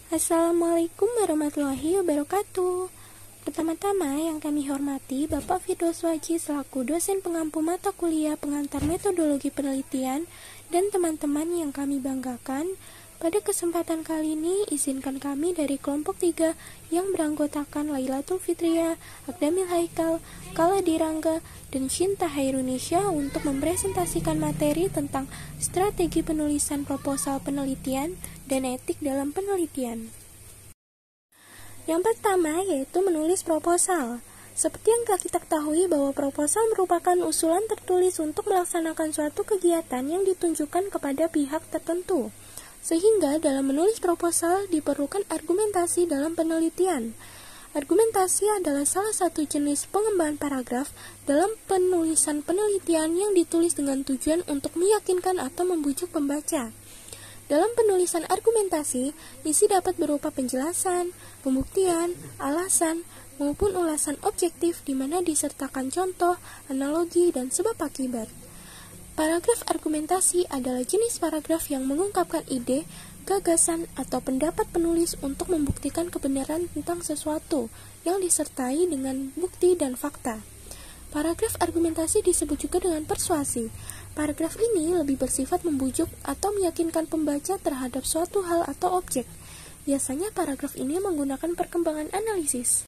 Assalamualaikum warahmatullahi wabarakatuh. Pertama-tama yang kami hormati Bapak Firdauswaji selaku dosen pengampu mata kuliah pengantar metodologi penelitian dan teman-teman yang kami banggakan. Pada kesempatan kali ini izinkan kami dari kelompok 3 yang beranggotakan Lailatul Fitriah, Akdamil Haikal, Kala Dirangga, dan Shinta Hairunisya untuk mempresentasikan materi tentang strategi penulisan proposal penelitian dan etik dalam penelitian. Yang pertama yaitu menulis proposal. Seperti yang telah kita ketahui bahwa proposal merupakan usulan tertulis untuk melaksanakan suatu kegiatan yang ditunjukkan kepada pihak tertentu. Sehingga dalam menulis proposal diperlukan argumentasi dalam penelitian. Argumentasi adalah salah satu jenis pengembangan paragraf dalam penulisan penelitian yang ditulis dengan tujuan untuk meyakinkan atau membujuk pembaca. Dalam penulisan argumentasi, isi dapat berupa penjelasan, pembuktian, alasan, maupun ulasan objektif di mana disertakan contoh, analogi, dan sebab akibat. Paragraf argumentasi adalah jenis paragraf yang mengungkapkan ide, gagasan, atau pendapat penulis untuk membuktikan kebenaran tentang sesuatu yang disertai dengan bukti dan fakta. Paragraf argumentasi disebut juga dengan persuasi. Paragraf ini lebih bersifat membujuk atau meyakinkan pembaca terhadap suatu hal atau objek. Biasanya paragraf ini menggunakan perkembangan analisis.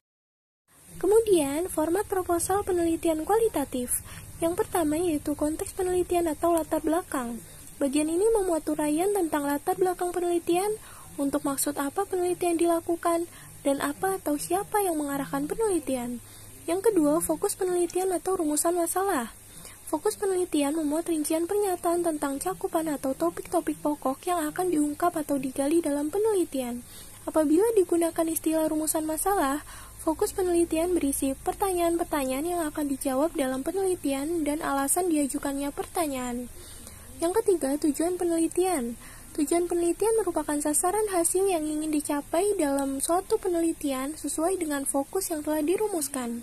Kemudian, format proposal penelitian kualitatif. Yang pertama yaitu konteks penelitian atau latar belakang. Bagian ini memuat uraian tentang latar belakang penelitian, untuk maksud apa penelitian dilakukan, dan apa atau siapa yang mengarahkan penelitian. Yang kedua, fokus penelitian atau rumusan masalah. Fokus penelitian memuat rincian pernyataan tentang cakupan atau topik-topik pokok yang akan diungkap atau digali dalam penelitian. Apabila digunakan istilah rumusan masalah, fokus penelitian berisi pertanyaan-pertanyaan yang akan dijawab dalam penelitian dan alasan diajukannya pertanyaan. Yang ketiga, tujuan penelitian. Tujuan penelitian merupakan sasaran hasil yang ingin dicapai dalam suatu penelitian sesuai dengan fokus yang telah dirumuskan.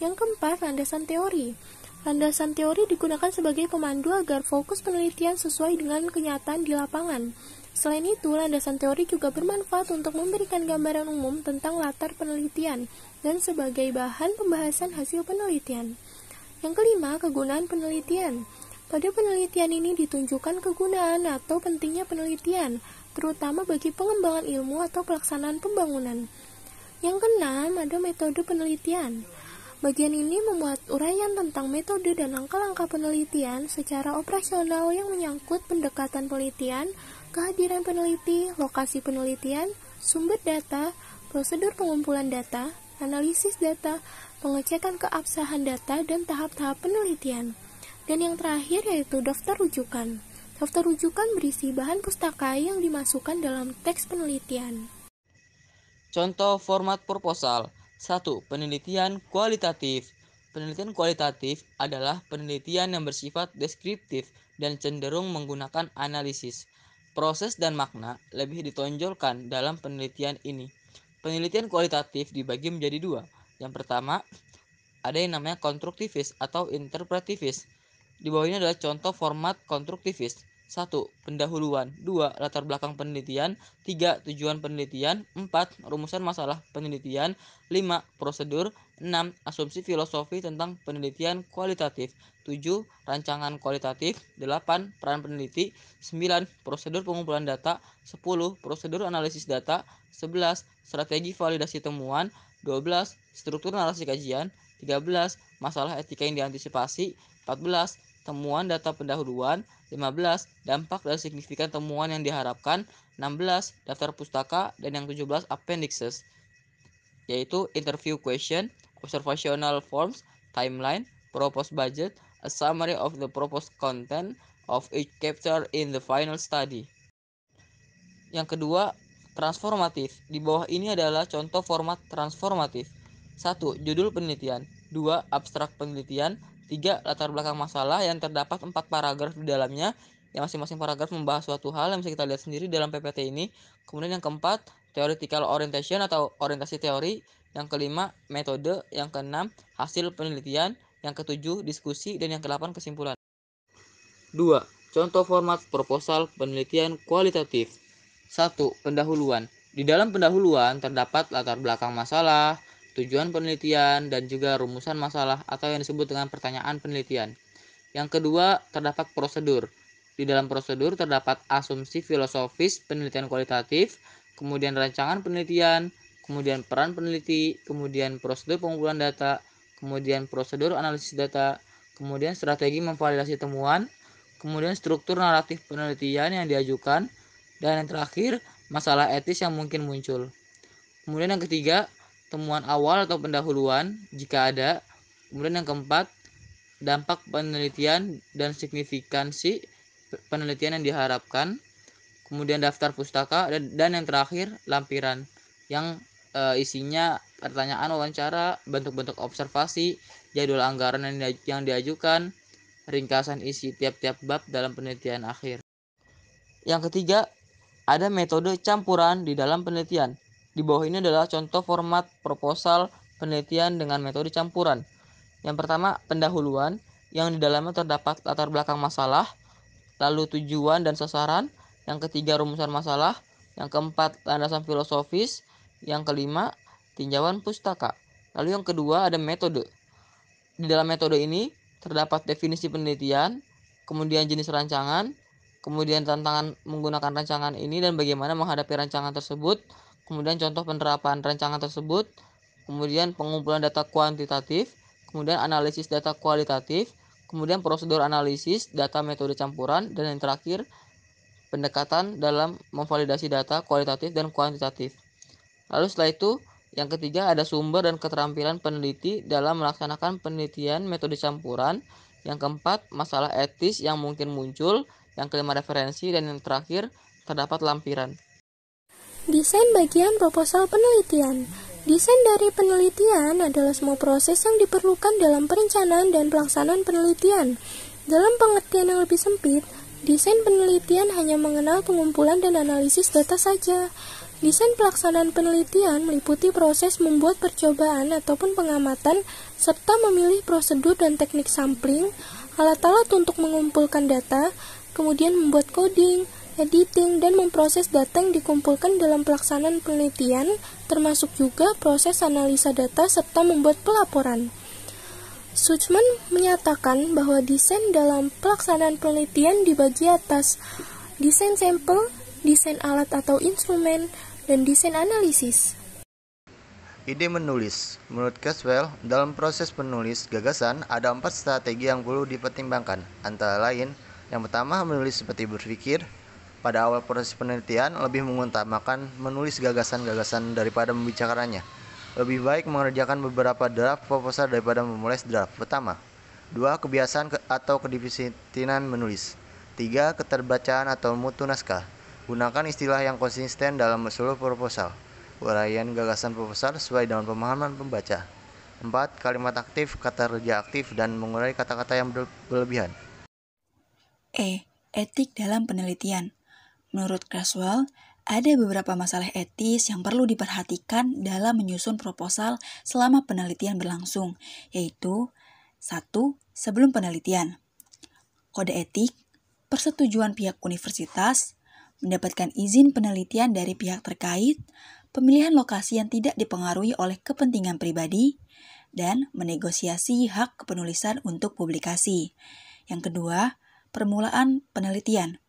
Yang keempat, landasan teori. Landasan teori digunakan sebagai pemandu agar fokus penelitian sesuai dengan kenyataan di lapangan. Selain itu, landasan teori juga bermanfaat untuk memberikan gambaran umum tentang latar penelitian dan sebagai bahan pembahasan hasil penelitian. Yang kelima, kegunaan penelitian. Pada penelitian ini ditunjukkan kegunaan atau pentingnya penelitian, terutama bagi pengembangan ilmu atau pelaksanaan pembangunan. Yang keenam, ada metode penelitian. Bagian ini memuat uraian tentang metode dan langkah-langkah penelitian secara operasional yang menyangkut pendekatan penelitian, kehadiran peneliti, lokasi penelitian, sumber data, prosedur pengumpulan data, analisis data, pengecekan keabsahan data, dan tahap-tahap penelitian. Dan yang terakhir yaitu daftar rujukan. Daftar rujukan berisi bahan pustaka yang dimasukkan dalam teks penelitian. Contoh format proposal. 1. Penelitian kualitatif. Penelitian kualitatif adalah penelitian yang bersifat deskriptif dan cenderung menggunakan analisis. Proses dan makna lebih ditonjolkan dalam penelitian ini. Penelitian kualitatif dibagi menjadi dua. Yang pertama, ada yang namanya konstruktivis atau interpretivis. Di bawah ini adalah contoh format konstruktivis. 1. Pendahuluan. 2. Latar belakang penelitian. 3. Tujuan penelitian. 4. Rumusan masalah penelitian. 5. Prosedur. 6. Asumsi filosofi tentang penelitian kualitatif. 7. Rancangan kualitatif. 8. Peran peneliti. 9. Prosedur pengumpulan data. 10. Prosedur analisis data. 11. Strategi validasi temuan. 12. Struktur narasi kajian. 13. Masalah etika yang diantisipasi. 14. Temuan data pendahuluan. 15. Dampak dan signifikan temuan yang diharapkan. 16. Daftar pustaka. Dan yang 17 appendixes, yaitu interview question, observational forms, timeline, proposed budget, a summary of the proposed content of each chapter in the final study. Yang kedua, transformatif. Di bawah ini adalah contoh format transformatif. 1. Judul penelitian. 2. Abstrak penelitian. 3. Latar belakang masalah yang terdapat 4 paragraf di dalamnya, yang masing-masing paragraf membahas suatu hal yang bisa kita lihat sendiri dalam PPT ini. Kemudian yang keempat, theoretical orientation atau orientasi teori. Yang kelima, metode. Yang keenam, hasil penelitian. Yang ketujuh, diskusi. Dan yang kedelapan, kesimpulan. 2. Contoh format proposal penelitian kualitatif. 1. Pendahuluan. Di dalam pendahuluan terdapat latar belakang masalah, tujuan penelitian, dan juga rumusan masalah atau yang disebut dengan pertanyaan penelitian. Yang kedua, terdapat prosedur. Di dalam prosedur terdapat asumsi filosofis penelitian kualitatif, kemudian rancangan penelitian, kemudian peran peneliti, kemudian prosedur pengumpulan data, kemudian prosedur analisis data, kemudian strategi memvalidasi temuan, kemudian struktur naratif penelitian yang diajukan, dan yang terakhir, masalah etis yang mungkin muncul. Kemudian yang ketiga, temuan awal atau pendahuluan jika ada. Kemudian yang keempat, dampak penelitian dan signifikansi penelitian yang diharapkan. Kemudian daftar pustaka dan yang terakhir lampiran yang isinya pertanyaan wawancara, bentuk-bentuk observasi, jadwal anggaran yang diajukan, ringkasan isi tiap-tiap bab dalam penelitian akhir. Yang ketiga, ada metode campuran di dalam penelitian. Di bawah ini adalah contoh format proposal penelitian dengan metode campuran. Yang pertama, pendahuluan, yang di dalamnya terdapat latar belakang masalah, lalu tujuan dan sasaran. Yang ketiga, rumusan masalah. Yang keempat, landasan filosofis. Yang kelima, tinjauan pustaka. Lalu yang kedua, ada metode. Di dalam metode ini terdapat definisi penelitian, kemudian jenis rancangan, kemudian tantangan menggunakan rancangan ini dan bagaimana menghadapi rancangan tersebut, kemudian contoh penerapan rancangan tersebut, kemudian pengumpulan data kuantitatif, kemudian analisis data kualitatif, kemudian prosedur analisis data metode campuran, dan yang terakhir pendekatan dalam memvalidasi data kualitatif dan kuantitatif. Lalu setelah itu, yang ketiga ada sumber dan keterampilan peneliti dalam melaksanakan penelitian metode campuran. Yang keempat, masalah etis yang mungkin muncul. Yang kelima, referensi. Dan yang terakhir, terdapat lampiran. Desain bagian proposal penelitian. Desain dari penelitian adalah semua proses yang diperlukan dalam perencanaan dan pelaksanaan penelitian. Dalam pengertian yang lebih sempit, desain penelitian hanya mengenal pengumpulan dan analisis data saja. Desain pelaksanaan penelitian meliputi proses membuat percobaan ataupun pengamatan, serta memilih prosedur dan teknik sampling, alat-alat untuk mengumpulkan data, kemudian membuat coding, editing, dan memproses data yang dikumpulkan dalam pelaksanaan penelitian, termasuk juga proses analisa data serta membuat pelaporan. Suchman menyatakan bahwa desain dalam pelaksanaan penelitian dibagi atas desain sampel, desain alat atau instrumen, dan desain analisis. Ide menulis. Menurut Caswell, dalam proses penulis gagasan ada 4 strategi yang perlu dipertimbangkan. Antara lain, yang pertama menulis seperti berpikir. Pada awal proses penelitian, lebih mengutamakan menulis gagasan-gagasan daripada membicarakannya. Lebih baik mengerjakan beberapa draft proposal daripada memulai draft pertama. 2. Kebiasaan atau kedisiplinan menulis. 3. Keterbacaan atau mutu naskah. Gunakan istilah yang konsisten dalam seluruh proposal. Uraian gagasan proposal sesuai dengan pemahaman pembaca. 4. Kalimat aktif, kata kerja aktif, dan mengurai kata-kata yang berlebihan. Etik dalam penelitian. Menurut Caswell, ada beberapa masalah etis yang perlu diperhatikan dalam menyusun proposal selama penelitian berlangsung, yaitu 1. Sebelum penelitian. Kode etik, persetujuan pihak universitas, mendapatkan izin penelitian dari pihak terkait, pemilihan lokasi yang tidak dipengaruhi oleh kepentingan pribadi, dan menegosiasi hak kepenulisan untuk publikasi. Yang kedua, permulaan penelitian.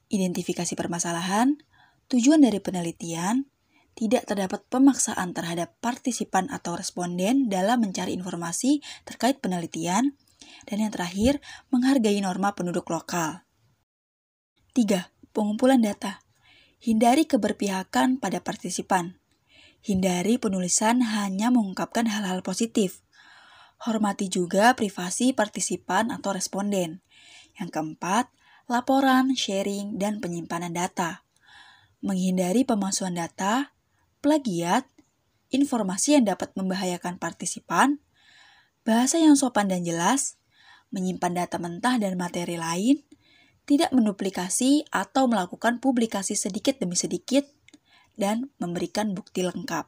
Identifikasi permasalahan, tujuan dari penelitian, tidak terdapat pemaksaan terhadap partisipan atau responden dalam mencari informasi terkait penelitian, dan yang terakhir, menghargai norma penduduk lokal. 3. Pengumpulan data. Hindari keberpihakan pada partisipan. Hindari penulisan hanya mengungkapkan hal-hal positif. Hormati juga privasi partisipan atau responden. Yang keempat, laporan, sharing, dan penyimpanan data. Menghindari pemalsuan data, plagiat, informasi yang dapat membahayakan partisipan, bahasa yang sopan dan jelas, menyimpan data mentah dan materi lain, tidak menduplikasi atau melakukan publikasi sedikit demi sedikit, dan memberikan bukti lengkap.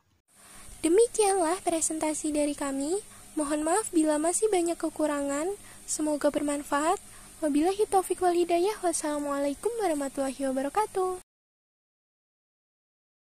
Demikianlah presentasi dari kami. Mohon maaf bila masih banyak kekurangan. Semoga bermanfaat. Wabillahi taufiq wal hidayah. Wassalamualaikum warahmatullahi wabarakatuh.